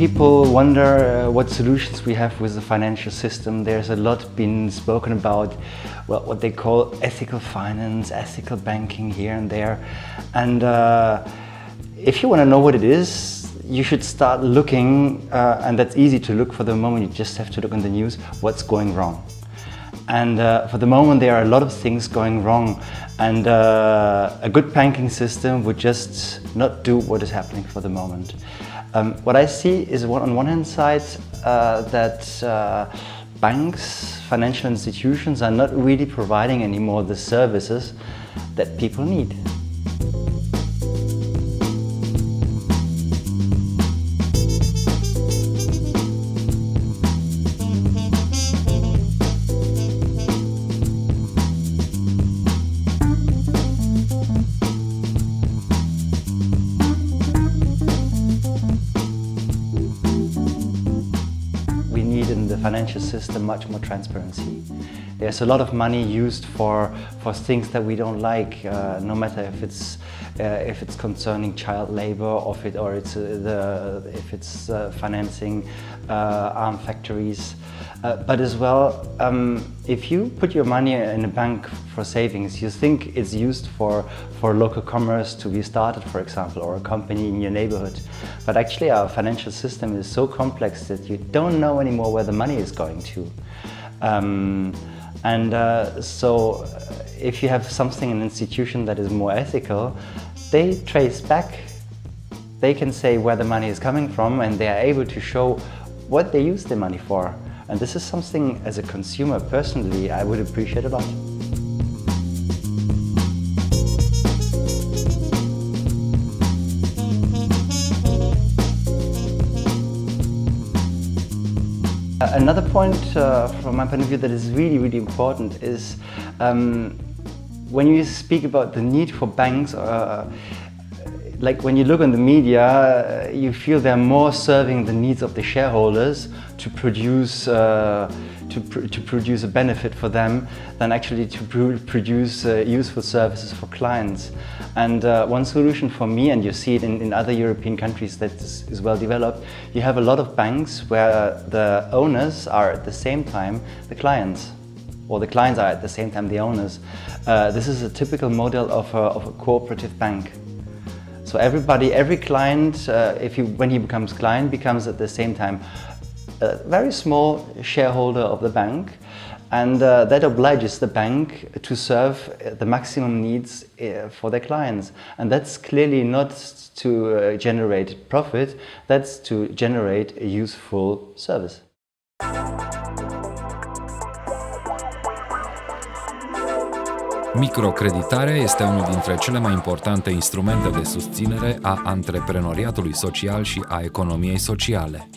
people wonder what solutions we have with the financial system. There's a lot been spoken about, well, what they call ethical finance, ethical banking here and there. And if you want to know what it is, you should start looking, and that's easy to look for the moment. You just have to look in the news, what's going wrong. And for the moment there are a lot of things going wrong, and a good banking system would just not do what is happening for the moment. What I see is on one hand side that banks, financial institutions are not really providing anymore the services that people need. In the financial system much more transparency. There's a lot of money used for things that we don't like, no matter if it's concerning child labor or if it's financing arm factories. But as well, if you put your money in a bank for savings, you think it's used for local commerce to be started, for example, or a company in your neighborhood. But actually our financial system is so complex that you don't know anymore where the money is going to. So if you have something, an institution that is more ethical, they trace back. They can say where the money is coming from, and they are able to show what they use the money for. And this is something, as a consumer, personally, I would appreciate a lot. Another point from my point of view that is really, really important is when you speak about the need for banks, like when you look on the media, you feel they're more serving the needs of the shareholders to produce a benefit for them than actually to produce useful services for clients. And one solution for me, and you see it in other European countries that is well developed, you have a lot of banks where the owners are at the same time the clients, or the clients are at the same time the owners. This is a typical model of a cooperative bank. So every client, when he becomes client, becomes at the same time a very small shareholder of the bank, and that obliges the bank to serve the maximum needs for their clients. And that's clearly not to generate profit, that's to generate a useful service. Microcreditarea este unul dintre cele mai importante instrumente de susținere a antreprenoriatului social și a economiei sociale.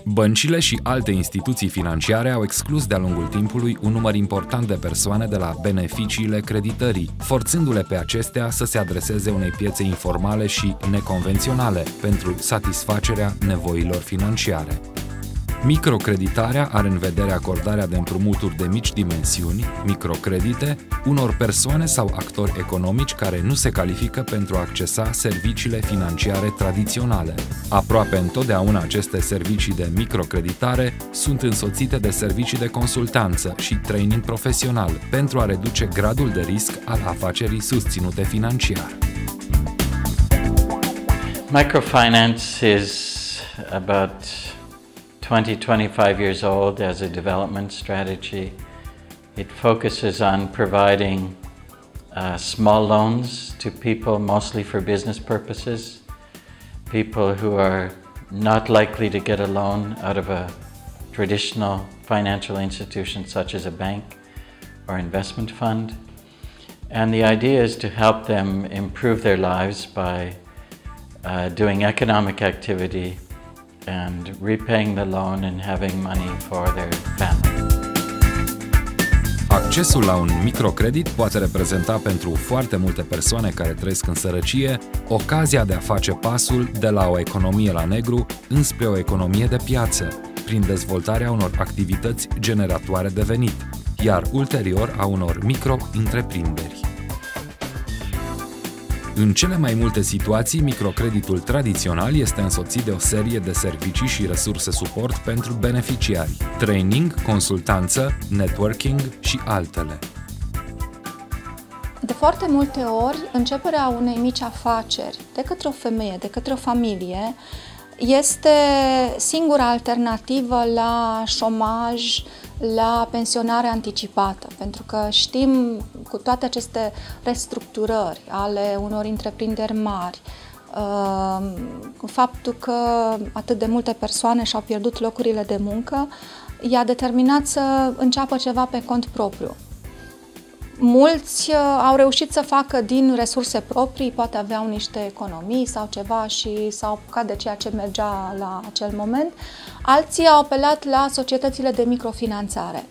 Băncile și alte instituții financiare au exclus de-a lungul timpului un număr important de persoane de la beneficiile creditării, forțându-le pe acestea să se adreseze unei piețe informale și neconvenționale pentru satisfacerea nevoilor financiare. Microcreditarea are în vedere acordarea de împrumuturi de mici dimensiuni, microcredite, unor persoane sau actori economici care nu se califică pentru a accesa serviciile financiare tradiționale. Aproape întotdeauna aceste servicii de microcreditare sunt însoțite de servicii de consultanță și training profesional pentru a reduce gradul de risc al afacerii susținute financiar. Microfinance is about 20-25 years old as a development strategy. It focuses on providing small loans to people, mostly for business purposes, people who are not likely to get a loan out of a traditional financial institution such as a bank or investment fund. And the idea is to help them improve their lives by doing economic activity and repaying the loan and having money for their family. Accesul la un microcredit poate reprezenta pentru foarte multe persoane care trăiesc în sărăcie ocazia de a face pasul de la o economie la negru înspre o economie de piață, prin dezvoltarea unor activități generatoare de venit, iar ulterior a unor micro-întreprinderi. În cele mai multe situații, microcreditul tradițional este însoțit de o serie de servicii și resurse suport pentru beneficiari, training, consultanță, networking și altele. De foarte multe ori, începerea unei mici afaceri de către o femeie, de către o familie, este singura alternativă la șomaj, la pensionare anticipată, pentru că știm cu toate aceste restructurări ale unor întreprinderi mari, faptul că atât de multe persoane și-au pierdut locurile de muncă, i-a determinat să înceapă ceva pe cont propriu. Mulți au reușit să facă din resurse proprii, poate aveau niște economii sau ceva și s-au apucat de ceea ce mergea la acel moment. Alții au apelat la societățile de microfinanțare.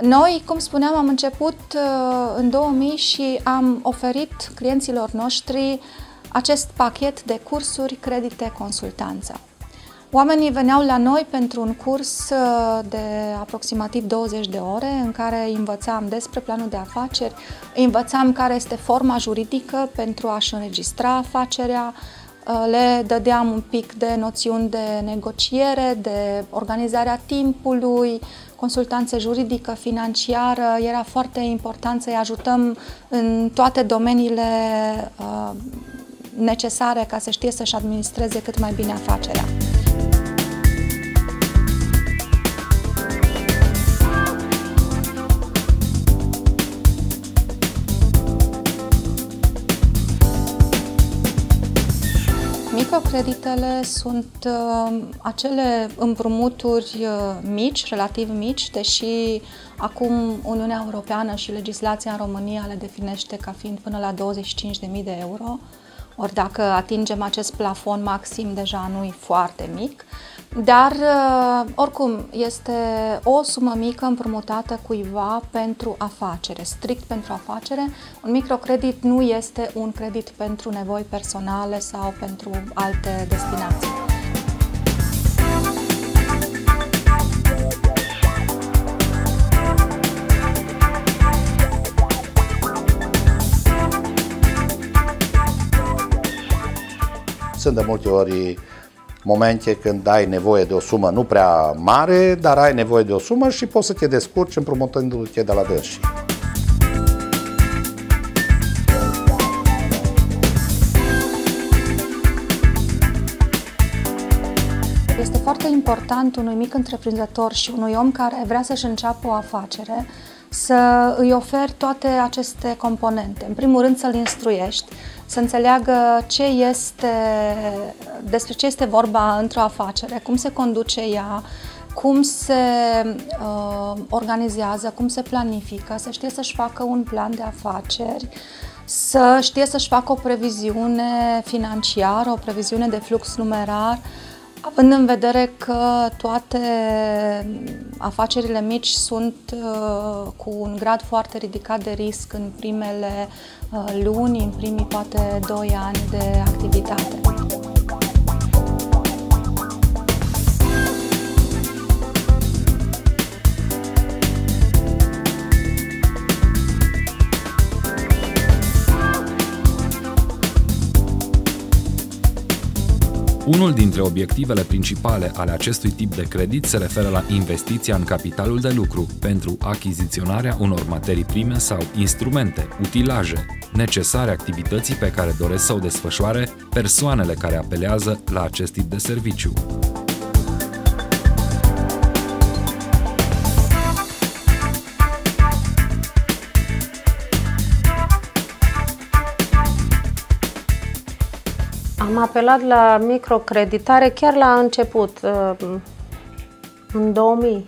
Noi, cum spuneam, am început în 2000 și am oferit clienților noștri acest pachet de cursuri, credite, consultanță. Oamenii veneau la noi pentru un curs de aproximativ 20 de ore în care îi învățam despre planul de afaceri, îi învățam care este forma juridică pentru a-și înregistra afacerea, le dădeam un pic de noțiuni de negociere, de organizarea timpului, consultanță juridică, financiară. Era foarte important să-i ajutăm în toate domeniile necesare ca să știe să-și administreze cât mai bine afacerea. Microcreditele sunt acele împrumuturi mici, relativ mici, deși acum Uniunea Europeană și legislația în România le definește ca fiind până la 25.000 de euro. Ori dacă atingem acest plafon maxim, deja nu e foarte mic, dar oricum este o sumă mică împrumutată cuiva pentru afacere, strict pentru afacere. Un microcredit nu este un credit pentru nevoi personale sau pentru alte destinații. Sunt de multe ori momente când ai nevoie de o sumă nu prea mare, dar ai nevoie de o sumă și poți să te descurci împrumutându-te de la dânsii. Este foarte important unui mic întreprinzător și unui om care vrea să-și înceapă o afacere să îi oferi toate aceste componente. În primul rând să-l instruiești, să înțeleagă despre ce este vorba într-o afacere, cum se conduce ea, cum se organizează, cum se planifică, să știe să-și facă un plan de afaceri, să știe să-și facă o previziune financiară, o previziune de flux numerar, având în vedere că toate afacerile mici sunt cu un grad foarte ridicat de risc în primele luni, în primii poate 2 ani de activitate. Unul dintre obiectivele principale ale acestui tip de credit se referă la investiția în capitalul de lucru pentru achiziționarea unor materii prime sau instrumente, utilaje, necesare activității pe care doresc să o desfășoare persoanele care apelează la acest tip de serviciu. Am apelat la microcreditare chiar la început, în 2000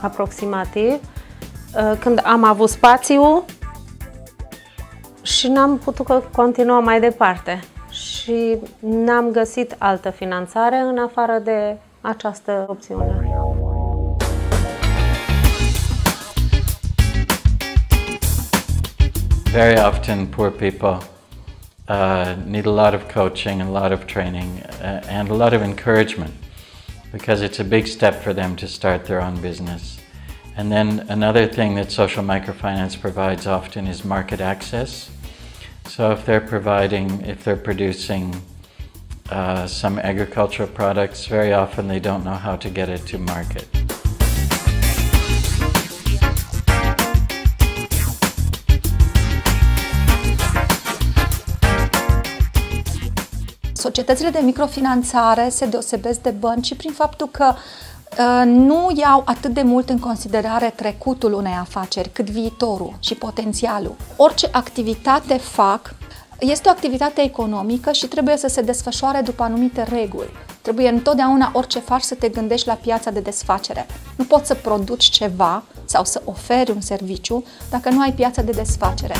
aproximativ, când am avut spațiu și n-am putut continua mai departe și n-am găsit altă finanțare în afară de această opțiune. Very often poor people need a lot of coaching, a lot of training, and a lot of encouragement, because it's a big step for them to start their own business. And then another thing that social microfinance provides often is market access. So if they're producing some agricultural products, very often they don't know how to get it to market. Societățile de microfinanțare se deosebesc de bănci și prin faptul că nu iau atât de mult în considerare trecutul unei afaceri, cât viitorul și potențialul. Orice activitate fac este o activitate economică și trebuie să se desfășoare după anumite reguli. Trebuie întotdeauna orice faci să te gândești la piața de desfacere. Nu poți să produci ceva sau să oferi un serviciu dacă nu ai piața de desfacere.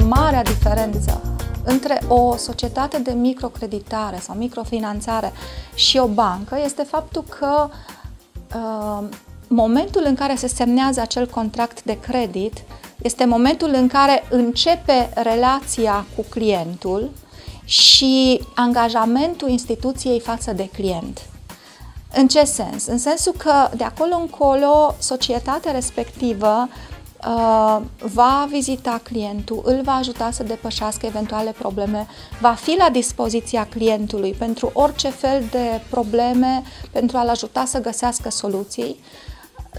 Marea diferență între o societate de microcreditare sau microfinanțare și o bancă este faptul că momentul în care se semnează acel contract de credit este momentul în care începe relația cu clientul și angajamentul instituției față de client. În ce sens? În sensul că de acolo încolo societatea respectivă va vizita clientul, îl va ajuta să depășească eventuale probleme, va fi la dispoziția clientului pentru orice fel de probleme, pentru a-l ajuta să găsească soluții.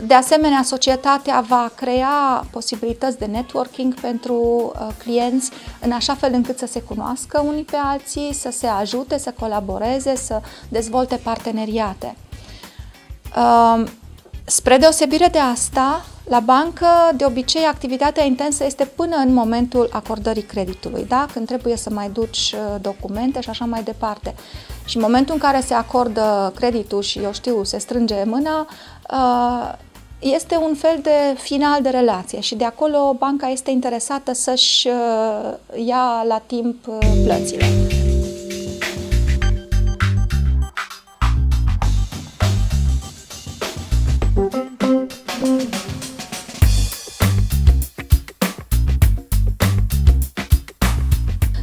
De asemenea, societatea va crea posibilități de networking pentru clienți, în așa fel încât să se cunoască unii pe alții, să se ajute, să colaboreze, să dezvolte parteneriate. Spre deosebire de asta, la bancă, de obicei, activitatea intensă este până în momentul acordării creditului, da? Când trebuie să mai duci documente și așa mai departe. Și în momentul în care se acordă creditul și, eu știu, se strânge mâna, este un fel de final de relație și de acolo banca este interesată să-și ia la timp plățile.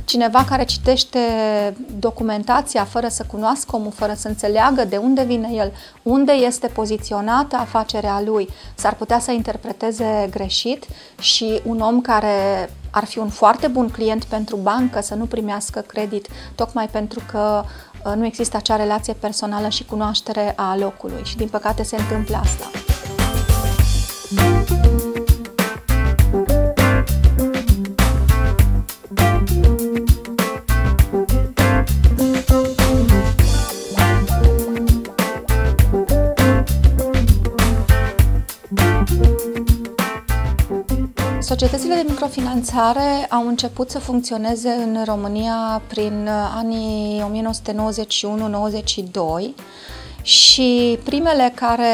Cineva care citește documentația fără să cunoască omul, fără să înțeleagă de unde vine el, unde este poziționată afacerea lui, s-ar putea să interpreteze greșit și un om care ar fi un foarte bun client pentru bancă să nu primească credit, tocmai pentru că nu există acea relație personală și cunoaștere a locului și din păcate se întâmplă asta. Societățile de microfinanțare au început să funcționeze în România prin anii 1991-92 și primele care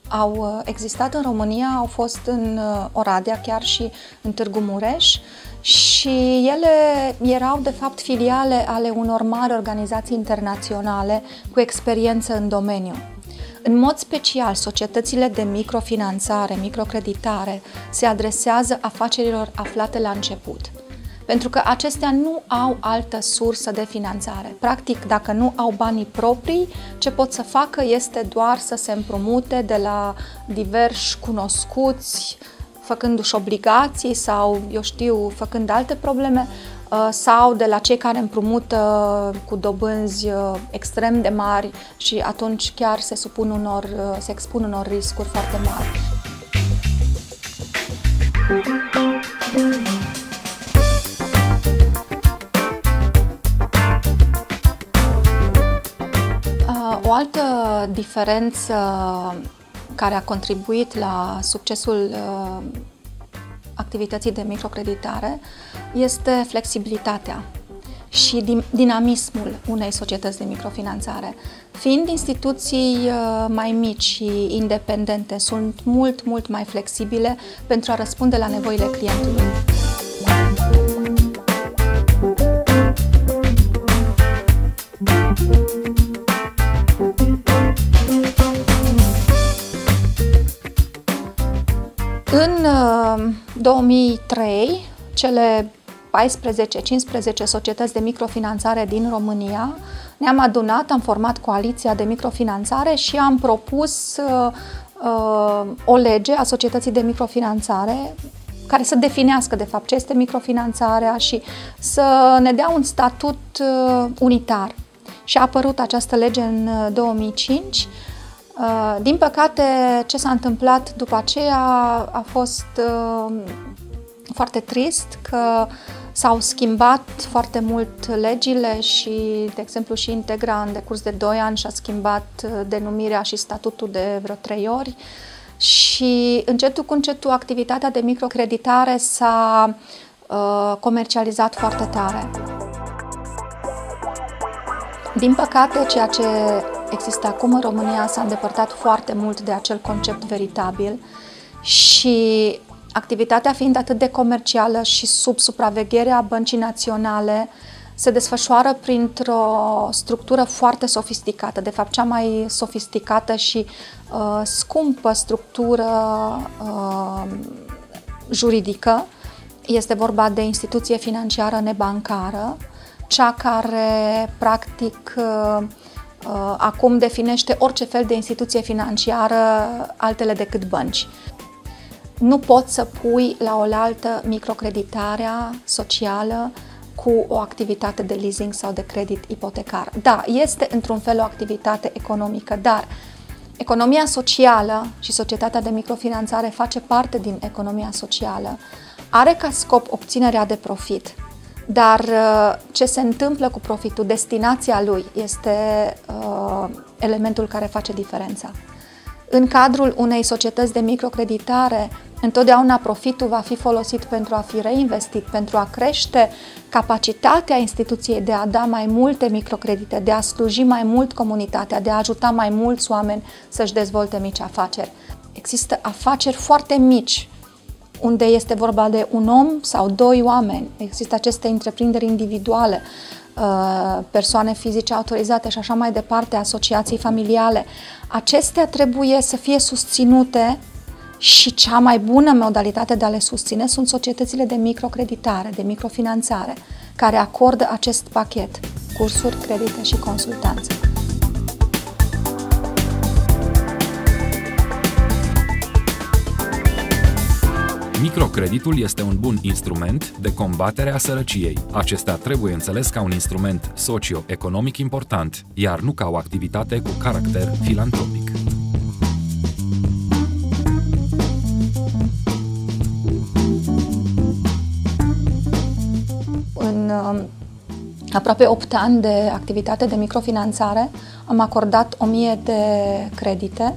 au existat în România au fost în Oradea, chiar și în Târgu Mureș, și ele erau de fapt filiale ale unor mari organizații internaționale cu experiență în domeniu. În mod special, societățile de microfinanțare, microcreditare se adresează afacerilor aflate la început, pentru că acestea nu au altă sursă de finanțare. Practic, dacă nu au banii proprii, ce pot să facă este doar să se împrumute de la diversi cunoscuți, făcându-și obligații sau, eu știu, făcând alte probleme, sau de la cei care împrumută cu dobânzi extrem de mari și atunci chiar se expun unor riscuri foarte mari. O altă diferență care a contribuit la succesul activității de microcreditare este flexibilitatea și dinamismul unei societăți de microfinanțare. Fiind instituții mai mici și independente, sunt mult mai flexibile pentru a răspunde la nevoile clientului. 2003, cele 14-15 societăți de microfinanțare din România ne-am adunat, am format coaliția de microfinanțare și am propus o lege a societății de microfinanțare care să definească, de fapt, ce este microfinanțarea și să ne dea un statut unitar. Și a apărut această lege în 2005. Din păcate, ce s-a întâmplat după aceea a fost foarte trist, că s-au schimbat foarte mult legile și, de exemplu, și Integra în decurs de 2 ani și-a schimbat denumirea și statutul de vreo 3 ori și încetul cu încetul activitatea de microcreditare s-a comercializat foarte tare. Din păcate, ceea ce există acum în România s-a îndepărtat foarte mult de acel concept veritabil și activitatea fiind atât de comercială și sub supravegherea Băncii Naționale, se desfășoară printr-o structură foarte sofisticată, de fapt cea mai sofisticată și scumpă structură juridică. Este vorba de instituție financiară nebancară, cea care practic acum definește orice fel de instituție financiară altele decât bănci. Nu poți să pui la oaltă microcreditarea socială cu o activitate de leasing sau de credit ipotecar. Da, este într-un fel o activitate economică, dar economia socială și societatea de microfinanțare face parte din economia socială. Are ca scop obținerea de profit, dar ce se întâmplă cu profitul, destinația lui, este elementul care face diferența. În cadrul unei societăți de microcreditare, întotdeauna profitul va fi folosit pentru a fi reinvestit, pentru a crește capacitatea instituției de a da mai multe microcredite, de a sluji mai mult comunitatea, de a ajuta mai mulți oameni să-și dezvolte mici afaceri. Există afaceri foarte mici, unde este vorba de un om sau 2 oameni. Există aceste întreprinderi individuale, persoane fizice autorizate și așa mai departe, asociații familiale. Acestea trebuie să fie susținute și cea mai bună modalitate de a le susține sunt societățile de microcreditare, de microfinanțare, care acordă acest pachet, cursuri, credite și consultanță. Microcreditul este un bun instrument de combatere a sărăciei. Acesta trebuie înțeles ca un instrument socio-economic important, iar nu ca o activitate cu caracter filantropic. În aproape 8 ani de activitate de microfinanțare am acordat 1000 de credite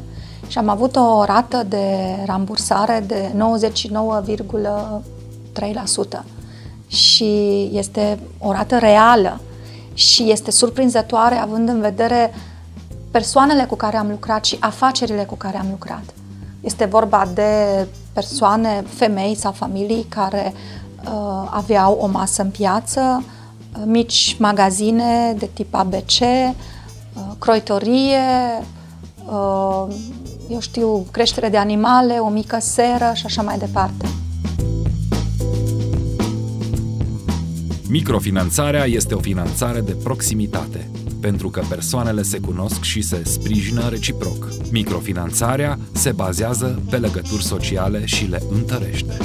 și am avut o rată de rambursare de 99,3%. Și este o rată reală și este surprinzătoare având în vedere persoanele cu care am lucrat și afacerile cu care am lucrat. Este vorba de persoane, femei sau familii care aveau o masă în piață, mici magazine de tip ABC, croitorie, eu știu, creștere de animale, o mică seră și așa mai departe. Microfinanțarea este o finanțare de proximitate, pentru că persoanele se cunosc și se sprijină reciproc. Microfinanțarea se bazează pe legături sociale și le întărește.